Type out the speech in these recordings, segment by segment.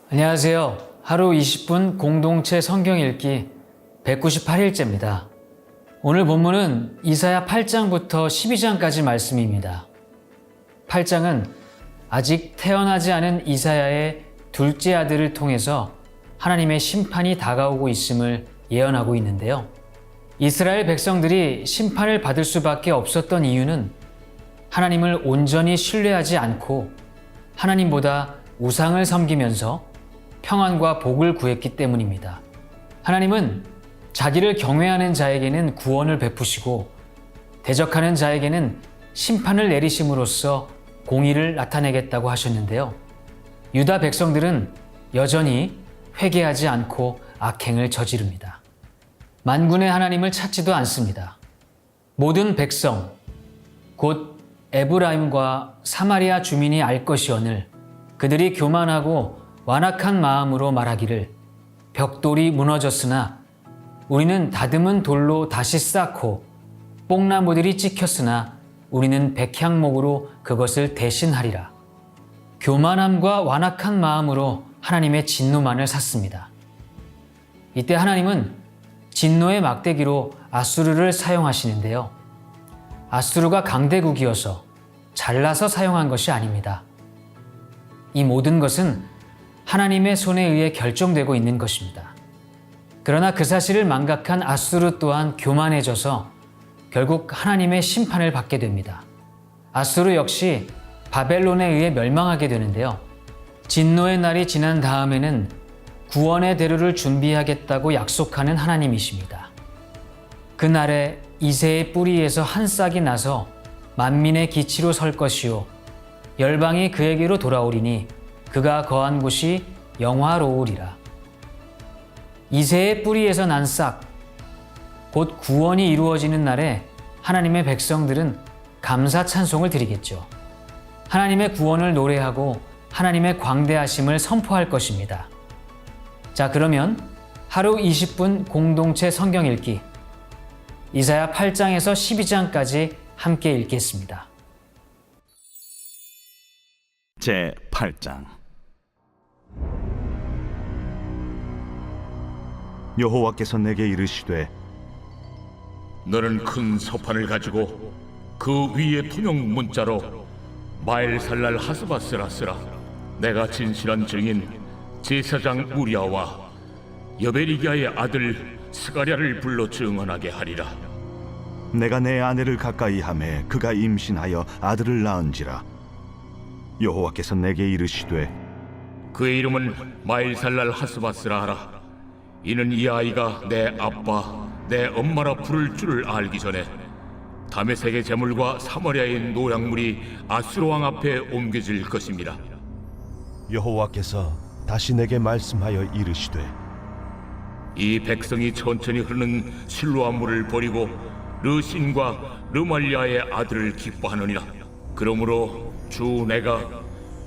안녕하세요. 하루 20분 공동체 성경 읽기 198일째입니다. 오늘 본문은 이사야 8장부터 12장까지 말씀입니다. 8장은 아직 태어나지 않은 이사야의 둘째 아들을 통해서 하나님의 심판이 다가오고 있음을 예언하고 있는데요. 이스라엘 백성들이 심판을 받을 수밖에 없었던 이유는 하나님을 온전히 신뢰하지 않고 하나님보다 우상을 섬기면서 평안과 복을 구했기 때문입니다. 하나님은 자기를 경외하는 자에게는 구원을 베푸시고 대적하는 자에게는 심판을 내리심으로써 공의를 나타내겠다고 하셨는데요. 유다 백성들은 여전히 회개하지 않고 악행을 저지릅니다. 만군의 하나님을 찾지도 않습니다. 모든 백성, 곧 에브라임과 사마리아 주민이 알 것이오늘 그들이 교만하고 완악한 마음으로 말하기를 벽돌이 무너졌으나 우리는 다듬은 돌로 다시 쌓고 뽕나무들이 찍혔으나 우리는 백향목으로 그것을 대신하리라. 교만함과 완악한 마음으로 하나님의 진노만을 샀습니다. 이때 하나님은 진노의 막대기로 아수르를 사용하시는데요. 아수르가 강대국이어서 잘나서 사용한 것이 아닙니다. 이 모든 것은 하나님의 손에 의해 결정되고 있는 것입니다. 그러나 그 사실을 망각한 아수르 또한 교만해져서 결국 하나님의 심판을 받게 됩니다. 아수르 역시 바벨론에 의해 멸망하게 되는데요. 진노의 날이 지난 다음에는 구원의 대로를 준비하겠다고 약속하는 하나님이십니다. 그날에 이새의 뿌리에서 한 싹이 나서 만민의 기치로 설 것이요 열방이 그에게로 돌아오리니 그가 거한 곳이 영화로우리라. 이새의 뿌리에서 난 싹, 곧 구원이 이루어지는 날에 하나님의 백성들은 감사 찬송을 드리겠죠. 하나님의 구원을 노래하고 하나님의 광대하심을 선포할 것입니다. 자, 그러면 하루 20분 공동체 성경 읽기 이사야 8장에서 12장까지 함께 읽겠습니다. 제 8장. 여호와께서 내게 이르시되 너는 큰 서판을 가지고 그 위에 통용 문자로 마엘살랄 하스바스라 쓰라. 내가 진실한 증인 제사장 우리아와 여베리기야의 아들 스가랴를 불러 증언하게 하리라. 내가 내 아내를 가까이 하매 그가 임신하여 아들을 낳은지라. 여호와께서 내게 이르시되 그의 이름은 마엘살랄 하스바스라 하라. 이는 이 아이가 내 아빠 내 엄마라 부를 줄을 알기 전에 다메섹의 제물과 사마리아의 노약물이 아수르 왕 앞에 옮겨질 것입니다. 여호와께서 다시 내게 말씀하여 이르시되 이 백성이 천천히 흐르는 실로암 물을 버리고 르신과 르말리아의 아들을 기뻐하느니라. 그러므로 주 내가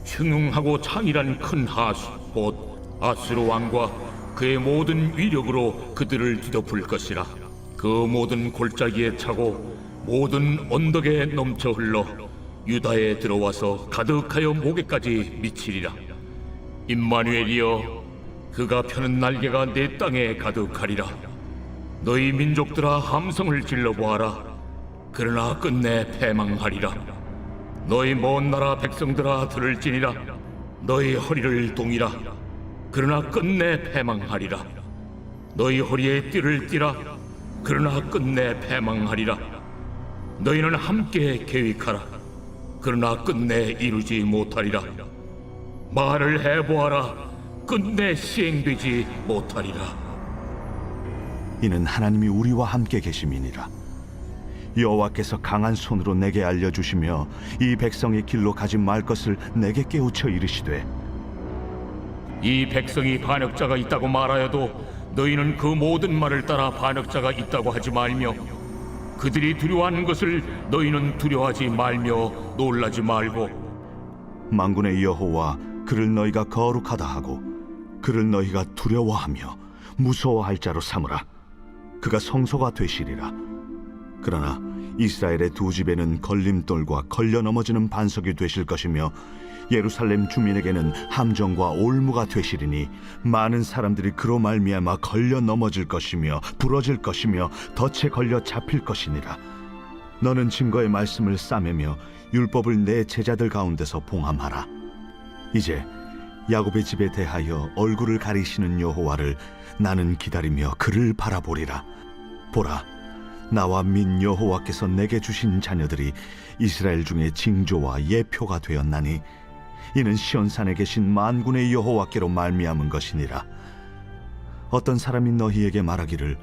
흉흉하고 창이란 큰 하수 곧 아수르 왕과 그의 모든 위력으로 그들을 뒤덮을 것이라. 그 모든 골짜기에 차고 모든 언덕에 넘쳐 흘러 유다에 들어와서 가득하여 목에까지 미치리라. 임마누엘이여, 그가 펴는 날개가 내 땅에 가득하리라. 너희 민족들아 함성을 질러보아라. 그러나 끝내 패망하리라. 너희 먼 나라 백성들아 들을지니라. 너희 허리를 동이라. 그러나 끝내 패망하리라. 너희 허리에 띠를 띠라. 그러나 끝내 패망하리라. 너희는 함께 계획하라. 그러나 끝내 이루지 못하리라. 말을 해보아라. 끝내 시행되지 못하리라. 이는 하나님이 우리와 함께 계심이니라. 여호와께서 강한 손으로 내게 알려주시며 이 백성의 길로 가지 말 것을 내게 깨우쳐 이르시되 이 백성이 반역자가 있다고 말하여도 너희는 그 모든 말을 따라 반역자가 있다고 하지 말며 그들이 두려워하는 것을 너희는 두려워하지 말며 놀라지 말고 만군의 여호와 그를 너희가 거룩하다 하고 그를 너희가 두려워하며 무서워할 자로 삼으라. 그가 성소가 되시리라. 그러나 이스라엘의 두 집에는 걸림돌과 걸려 넘어지는 반석이 되실 것이며 예루살렘 주민에게는 함정과 올무가 되시리니 많은 사람들이 그로 말미암아 걸려 넘어질 것이며 부러질 것이며 덫에 걸려 잡힐 것이니라. 너는 증거의 말씀을 싸매며 율법을 내 제자들 가운데서 봉함하라. 이제 야곱의 집에 대하여 얼굴을 가리시는 여호와를 나는 기다리며 그를 바라보리라. 보라, 나와 민 여호와께서 내게 주신 자녀들이 이스라엘 중에 징조와 예표가 되었나니 이는 시온산에 계신 만군의 여호와께로 말미암은 것이니라. 어떤 사람이 너희에게 말하기를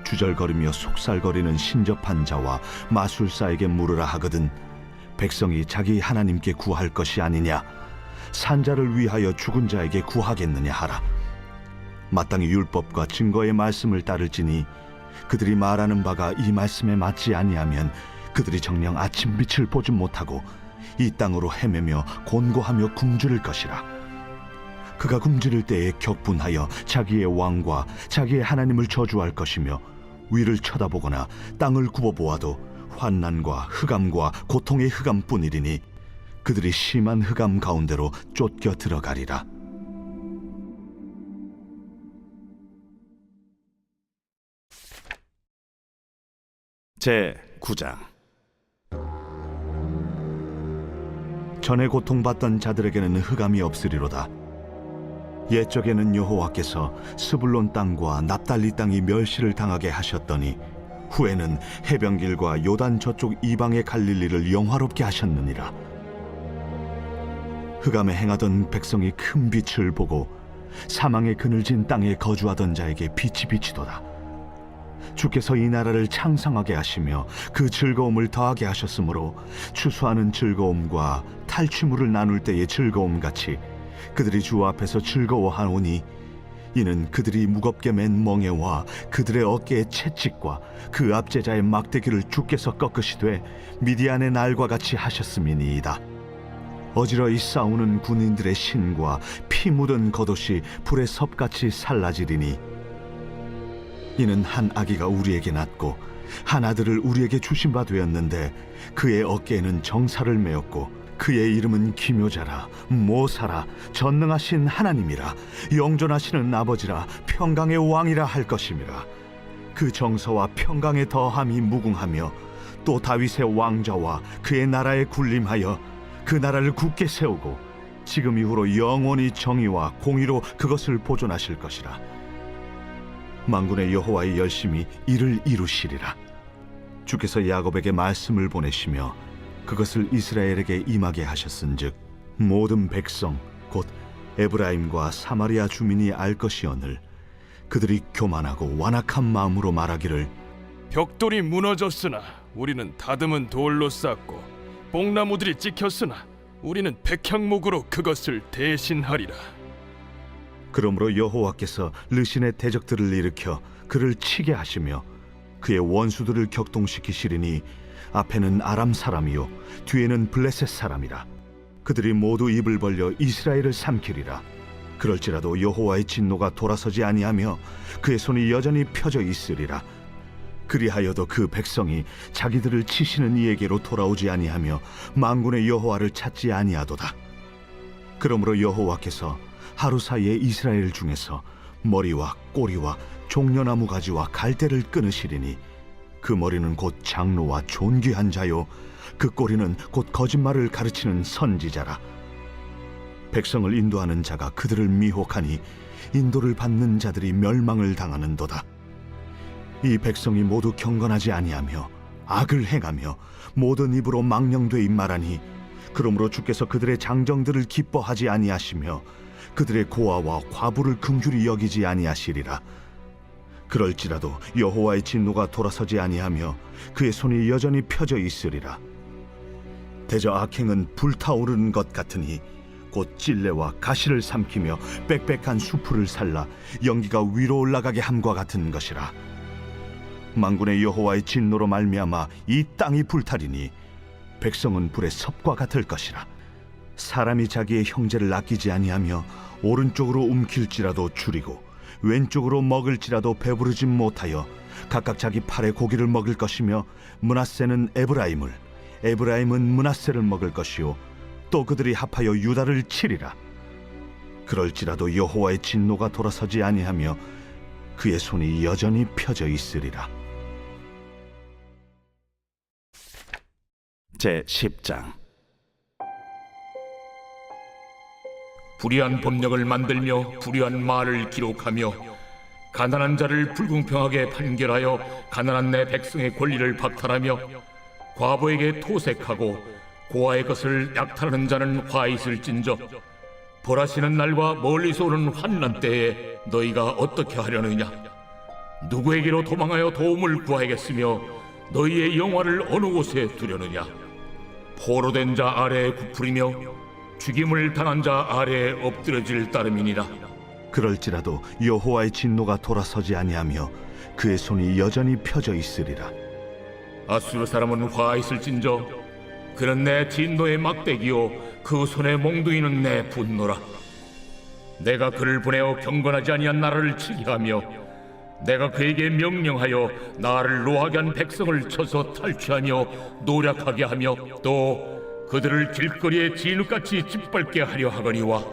주절거리며 속살거리는 신접한 자와 마술사에게 물으라 하거든 백성이 자기 하나님께 구할 것이 아니냐 산자를 위하여 죽은 자에게 구하겠느냐 하라. 마땅히 율법과 증거의 말씀을 따를지니 그들이 말하는 바가 이 말씀에 맞지 아니하면 그들이 정녕 아침빛을 보지 못하고 이 땅으로 헤매며 곤고하며 굶주릴 것이라. 그가 굶주릴 때에 격분하여 자기의 왕과 자기의 하나님을 저주할 것이며 위를 쳐다보거나 땅을 굽어보아도 환난과 흑암과 고통의 흑암뿐이리니 그들이 심한 흑암 가운데로 쫓겨 들어가리라. 제 9장. 전에 고통받던 자들에게는 흑암이 없으리로다. 옛적에는 여호와께서 스불론 땅과 납달리 땅이 멸시를 당하게 하셨더니 후에는 해변길과 요단 저쪽 이방의 갈릴리를 영화롭게 하셨느니라. 흑암에 행하던 백성이 큰 빛을 보고 사망의 그늘진 땅에 거주하던 자에게 빛이 비치도다. 주께서 이 나라를 창성하게 하시며 그 즐거움을 더하게 하셨으므로 추수하는 즐거움과 탈취물을 나눌 때의 즐거움같이 그들이 주 앞에서 즐거워하오니 이는 그들이 무겁게 맨 멍에와 그들의 어깨의 채찍과 그 압제자의 막대기를 주께서 꺾으시되 미디안의 날과 같이 하셨음이니이다. 어지러이 싸우는 군인들의 신과 피 묻은 겉옷이 불의 섭같이 살라지리니 이는 한 아기가 우리에게 낳고 한 아들을 우리에게 주신 바 되었는데 그의 어깨에는 정사를 메었고 그의 이름은 기묘자라 모사라 전능하신 하나님이라 영존하시는 아버지라 평강의 왕이라 할 것임이라. 그 정서와 평강의 더함이 무궁하며 또 다윗의 왕좌와 그의 나라에 군림하여 그 나라를 굳게 세우고 지금 이후로 영원히 정의와 공의로 그것을 보존하실 것이라. 만군의 여호와의 열심히 이를 이루시리라. 주께서 야곱에게 말씀을 보내시며 그것을 이스라엘에게 임하게 하셨은즉 모든 백성 곧 에브라임과 사마리아 주민이 알 것이오늘 그들이 교만하고 완악한 마음으로 말하기를 벽돌이 무너졌으나 우리는 다듬은 돌로 쌓고 뽕나무들이 찍혔으나 우리는 백향목으로 그것을 대신하리라. 그러므로 여호와께서 르신의 대적들을 일으켜 그를 치게 하시며 그의 원수들을 격동시키시리니 앞에는 아람 사람이요 뒤에는 블레셋 사람이라. 그들이 모두 입을 벌려 이스라엘을 삼키리라. 그럴지라도 여호와의 진노가 돌아서지 아니하며 그의 손이 여전히 펴져 있으리라. 그리하여도 그 백성이 자기들을 치시는 이에게로 돌아오지 아니하며 만군의 여호와를 찾지 아니하도다. 그러므로 여호와께서 하루 사이에 이스라엘 중에서 머리와 꼬리와 종려나무 가지와 갈대를 끊으시리니 그 머리는 곧 장로와 존귀한 자요 그 꼬리는 곧 거짓말을 가르치는 선지자라. 백성을 인도하는 자가 그들을 미혹하니 인도를 받는 자들이 멸망을 당하는도다. 이 백성이 모두 경건하지 아니하며 악을 행하며 모든 입으로 망령되이 말하니 그러므로 주께서 그들의 장정들을 기뻐하지 아니하시며 그들의 고아와 과부를 긍휼히 여기지 아니하시리라. 그럴지라도 여호와의 진노가 돌아서지 아니하며 그의 손이 여전히 펴져 있으리라. 대저 악행은 불타오르는 것 같으니 곧 찔레와 가시를 삼키며 빽빽한 수풀을 살라 연기가 위로 올라가게 함과 같은 것이라. 만군의 여호와의 진노로 말미암아 이 땅이 불타리니 백성은 불의 섭과 같을 것이라. 사람이 자기의 형제를 아끼지 아니하며 오른쪽으로 움킬지라도 줄이고 왼쪽으로 먹을지라도 배부르지 못하여 각각 자기 팔에 고기를 먹을 것이며 므낫세는 에브라임을 에브라임은 므낫세를 먹을 것이요 또 그들이 합하여 유다를 치리라. 그럴지라도 여호와의 진노가 돌아서지 아니하며 그의 손이 여전히 펴져 있으리라. 제 10장. 불의한 법령을 만들며 불의한 말을 기록하며 가난한 자를 불공평하게 판결하여 가난한 내 백성의 권리를 박탈하며 과부에게 토색하고 고아의 것을 약탈하는 자는 화 있을진저 벌하시는 날과 멀리서 오는 환난 때에 너희가 어떻게 하려느냐? 누구에게로 도망하여 도움을 구하겠으며 너희의 영화를 어느 곳에 두려느냐? 포로된 자 아래에 굽으리며 죽임을 당한 자 아래에 엎드려질 따름이니라. 그럴지라도 여호와의 진노가 돌아서지 아니하며 그의 손이 여전히 펴져 있으리라. 아수르 사람은 화 있을진저 그는 내 진노의 막대기요 그 손의 몽둥이는 내 분노라. 내가 그를 보내어 경건하지 아니한 나라를 치게 하며 내가 그에게 명령하여 나를 노하게 한 백성을 쳐서 탈취하며 노략하게 하며 또 그들을 길거리에 진흙같이 짓밟게 하려 하거니와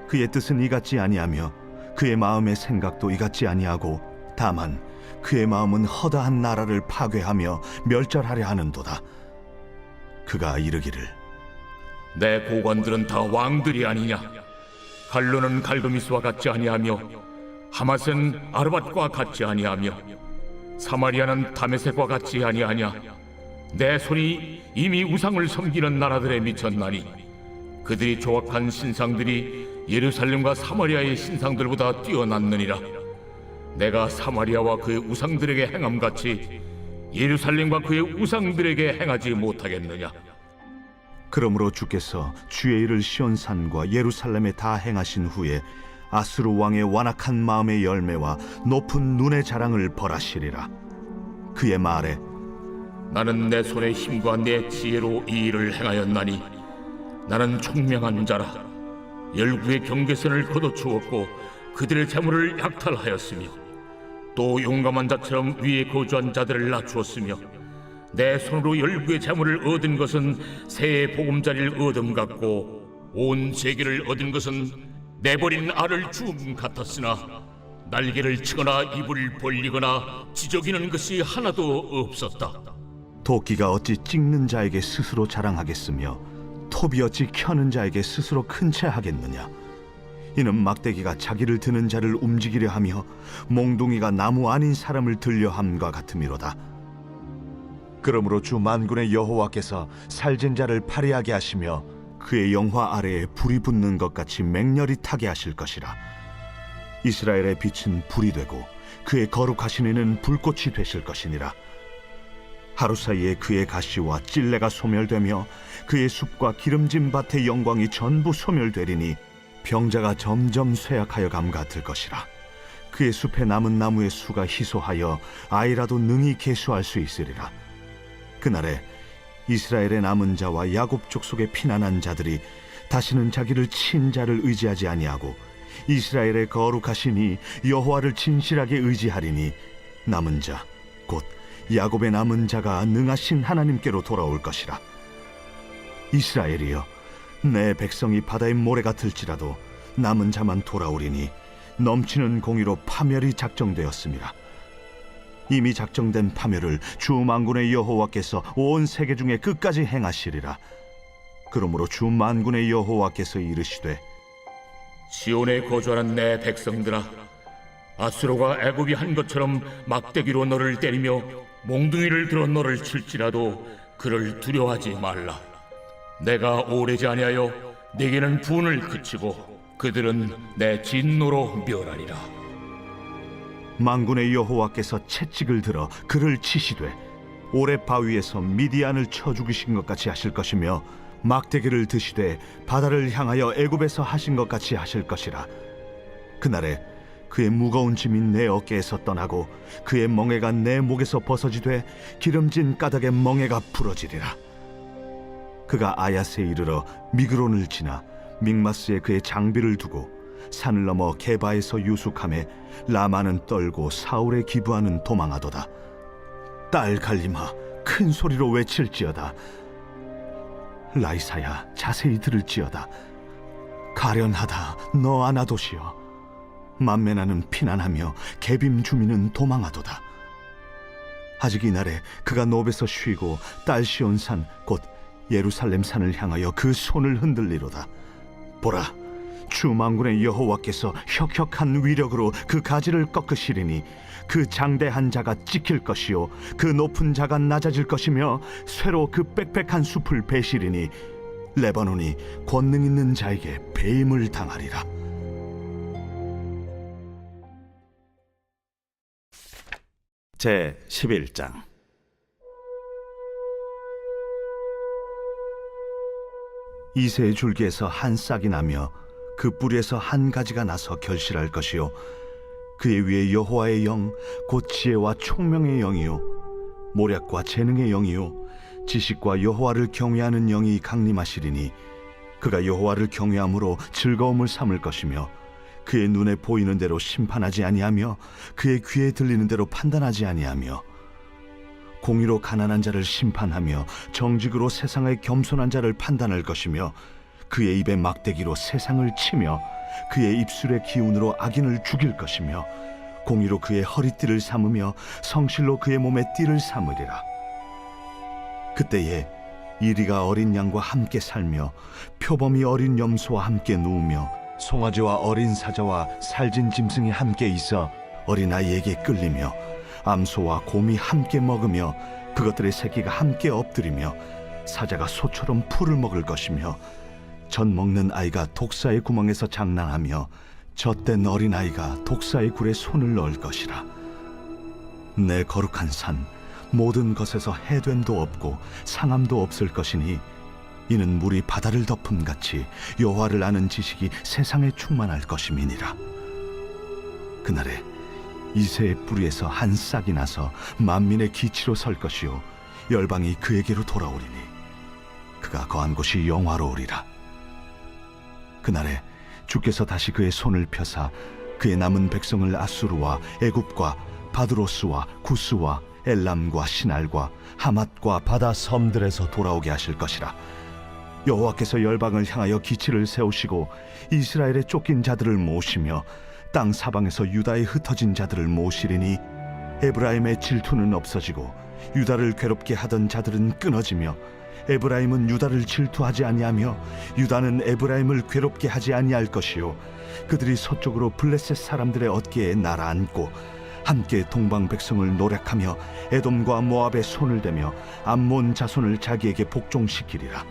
그의 뜻은 이같지 아니하며 그의 마음의 생각도 이같지 아니하고 다만 그의 마음은 허다한 나라를 파괴하며 멸절하려 하는도다. 그가 이르기를 내 고관들은 다 왕들이 아니냐? 갈로는 갈그미스와 같지 아니하며 하맛은 아르밧과 같지 아니하며 사마리아는 다메섹과 같지 아니하냐? 내 손이 이미 우상을 섬기는 나라들에 미쳤나니 그들이 조각한 신상들이 예루살렘과 사마리아의 신상들보다 뛰어났느니라. 내가 사마리아와 그의 우상들에게 행함같이 예루살렘과 그의 우상들에게 행하지 못하겠느냐? 그러므로 주께서 주의 일을 시온산과 예루살렘에 다 행하신 후에 아수르 왕의 완악한 마음의 열매와 높은 눈의 자랑을 벌하시리라. 그의 말에 나는 내 손의 힘과 내 지혜로 이 일을 행하였나니 나는 총명한 자라. 열국의 경계선을 걷어추었고 그들의 재물을 약탈하였으며 또 용감한 자처럼 위에 거주한 자들을 낮추었으며 내 손으로 열국의 재물을 얻은 것은 새의 보금자리를 얻음 같고 온 세계를 얻은 것은 내버린 알을 주움 같았으나 날개를 치거나 입을 벌리거나 지저귀는 것이 하나도 없었다. 도끼가 어찌 찍는 자에게 스스로 자랑하겠으며 톱이 어찌 켜는 자에게 스스로 큰 채 하겠느냐? 이는 막대기가 자기를 드는 자를 움직이려 하며 몽둥이가 나무 아닌 사람을 들려 함과 같음이로다. 그러므로 주 만군의 여호와께서 살진 자를 파리하게 하시며 그의 영화 아래에 불이 붙는 것 같이 맹렬히 타게 하실 것이라. 이스라엘의 빛은 불이 되고 그의 거룩하신 이는 불꽃이 되실 것이니라. 하루 사이에 그의 가시와 찔레가 소멸되며 그의 숲과 기름진 밭의 영광이 전부 소멸되리니 병자가 점점 쇠약하여 감 같을 것이라. 그의 숲에 남은 나무의 수가 희소하여 아이라도 능히 계수할 수 있으리라. 그날에 이스라엘의 남은 자와 야곱 족속의 피난한 자들이 다시는 자기를 친 자를 의지하지 아니하고 이스라엘의 거룩하시니 여호와를 진실하게 의지하리니 남은 자 곧 야곱의 남은 자가 능하신 하나님께로 돌아올 것이라. 이스라엘이여, 내 백성이 바다의 모래 같을지라도 남은 자만 돌아오리니 넘치는 공의로 파멸이 작정되었습니다. 이미 작정된 파멸을 주 만군의 여호와께서 온 세계 중에 끝까지 행하시리라. 그러므로 주 만군의 여호와께서 이르시되 시온에 거주하는 내 백성들아, 아수르가 애굽이 한 것처럼 막대기로 너를 때리며 몽둥이를 들어 너를 칠지라도 그를 두려워하지 말라. 내가 오래지 아니하여 네게는 분을 그치고 그들은 내 진노로 멸하리라. 만군의 여호와께서 채찍을 들어 그를 치시되 오레 바위에서 미디안을 쳐 죽이신 것 같이 하실 것이며 막대기를 드시되 바다를 향하여 애굽에서 하신 것 같이 하실 것이라. 그날에 그의 무거운 짐이 내 어깨에서 떠나고 그의 멍에가 내 목에서 벗어지되 기름진 까닭의 멍에가 부러지리라. 그가 아야스에 이르러 미그론을 지나 믹마스에 그의 장비를 두고 산을 넘어 게바에서 유숙하며 라마는 떨고 사울의 기브아는 도망하도다. 딸 갈림아, 큰 소리로 외칠지어다. 라이사야, 자세히 들을지어다. 가련하다, 너 아나도시여. 만메나는 피난하며 개빔 주민은 도망하도다. 아직 이날에 그가 노베서 쉬고 딸 시온산 곧 예루살렘 산을 향하여 그 손을 흔들리로다. 보라, 주 만군의 여호와께서 혁혁한 위력으로 그 가지를 꺾으시리니 그 장대한 자가 찍힐 것이요 그 높은 자가 낮아질 것이며 쇠로 그 빽빽한 숲을 베시리니 레바논이 권능 있는 자에게 배임을 당하리라. 제 11장. 이새의 줄기에서 한 싹이 나며 그 뿌리에서 한 가지가 나서 결실할 것이요 그의 위에 여호와의 영 곧 지혜와 총명의 영이요 모략과 재능의 영이요 지식과 여호와를 경외하는 영이 강림하시리니 그가 여호와를 경외함으로 즐거움을 삼을 것이며 그의 눈에 보이는 대로 심판하지 아니하며 그의 귀에 들리는 대로 판단하지 아니하며 공의로 가난한 자를 심판하며 정직으로 세상의 겸손한 자를 판단할 것이며 그의 입에 막대기로 세상을 치며 그의 입술의 기운으로 악인을 죽일 것이며 공의로 그의 허리띠를 삼으며 성실로 그의 몸에 띠를 삼으리라. 그때에 이리가 어린 양과 함께 살며 표범이 어린 염소와 함께 누우며 송아지와 어린 사자와 살진 짐승이 함께 있어 어린아이에게 끌리며 암소와 곰이 함께 먹으며 그것들의 새끼가 함께 엎드리며 사자가 소처럼 풀을 먹을 것이며 젖 먹는 아이가 독사의 구멍에서 장난하며 젖된 어린아이가 독사의 굴에 손을 넣을 것이라. 내 거룩한 산 모든 것에서 해됨도 없고 상함도 없을 것이니 이는 물이 바다를 덮음같이 여호와를 아는 지식이 세상에 충만할 것임이니라. 그날에 이새의 뿌리에서 한 싹이 나서 만민의 기치로 설 것이요 열방이 그에게로 돌아오리니 그가 거한 곳이 영화로우리라. 그날에 주께서 다시 그의 손을 펴사 그의 남은 백성을 아수르와 애굽과 바드로스와 구스와 엘람과 시날과 하맛과 바다 섬들에서 돌아오게 하실 것이라. 여호와께서 열방을 향하여 기치를 세우시고 이스라엘에 쫓긴 자들을 모시며 땅 사방에서 유다에 흩어진 자들을 모시리니 에브라임의 질투는 없어지고 유다를 괴롭게 하던 자들은 끊어지며 에브라임은 유다를 질투하지 아니하며 유다는 에브라임을 괴롭게 하지 아니할 것이요 그들이 서쪽으로 블레셋 사람들의 어깨에 날아앉고 함께 동방 백성을 노력하며 에돔과 모압의 손을 대며 암몬 자손을 자기에게 복종시키리라.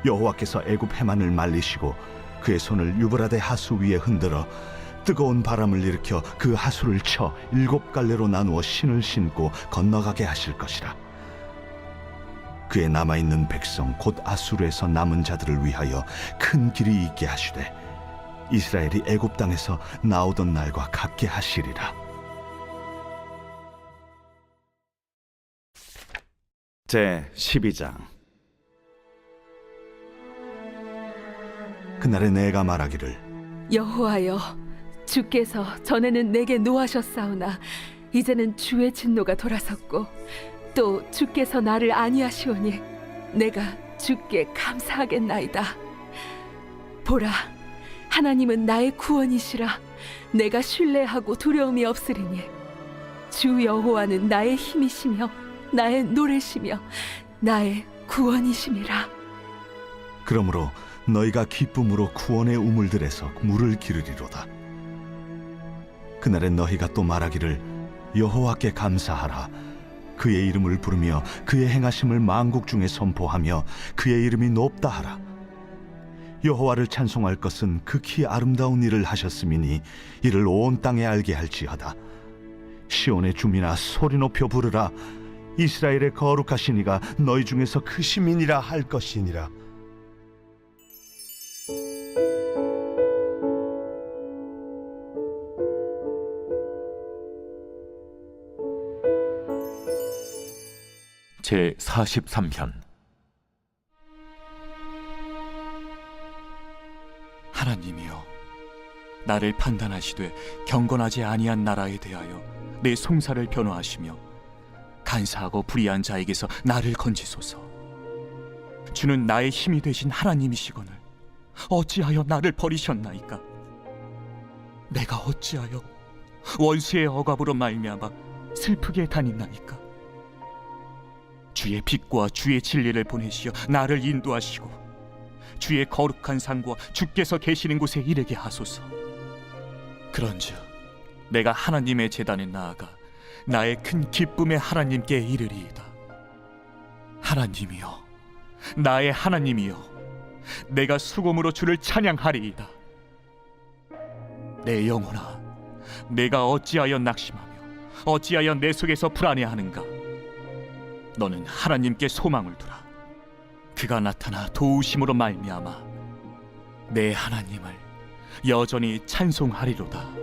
여호와께서 애굽 해만을 말리시고 그의 손을 유브라데 하수 위에 흔들어 뜨거운 바람을 일으켜 그 하수를 쳐 7갈래로 나누어 신을 신고 건너가게 하실 것이라. 그의 남아있는 백성 곧 아수르에서 남은 자들을 위하여 큰 길이 있게 하시되 이스라엘이 애굽 땅에서 나오던 날과 같게 하시리라. 제 12장. 그날에 내가 말하기를 여호와여, 주께서 전에는 내게 노하셨사오나 이제는 주의 진노가 돌아섰고 또 주께서 나를 아니하시오니 내가 주께 감사하겠나이다. 보라, 하나님은 나의 구원이시라. 내가 신뢰하고 두려움이 없으리니 주 여호와는 나의 힘이시며 나의 노래시며 나의 구원이심이라. 그러므로 너희가 기쁨으로 구원의 우물들에서 물을 기르리로다. 그날에 너희가 또 말하기를 여호와께 감사하라. 그의 이름을 부르며 그의 행하심을 만국 중에 선포하며 그의 이름이 높다 하라. 여호와를 찬송할 것은 극히 아름다운 일을 하셨음이니 이를 온 땅에 알게 할지어다. 시온의 주민아 소리 높여 부르라. 이스라엘의 거룩하신 이가 너희 중에서 크심이니라 할 것이니라. 제 43편. 하나님이여, 나를 판단하시되 경건하지 아니한 나라에 대하여 내 송사를 변호하시며 간사하고 불의한 자에게서 나를 건지소서. 주는 나의 힘이 되신 하나님이시거늘 어찌하여 나를 버리셨나이까? 내가 어찌하여 원수의 억압으로 말미암아 슬프게 다니나이까? 주의 빛과 주의 진리를 보내시어 나를 인도하시고 주의 거룩한 상과 주께서 계시는 곳에 이르게 하소서. 그런즉 내가 하나님의 제단에 나아가 나의 큰 기쁨의 하나님께 이르리이다. 하나님이여, 나의 하나님이여, 내가 수금으로 주를 찬양하리이다. 내 영혼아, 내가 어찌하여 낙심하며 어찌하여 내 속에서 불안해하는가? 너는 하나님께 소망을 두라. 그가 나타나 도우심으로 말미암아 내 하나님을 여전히 찬송하리로다.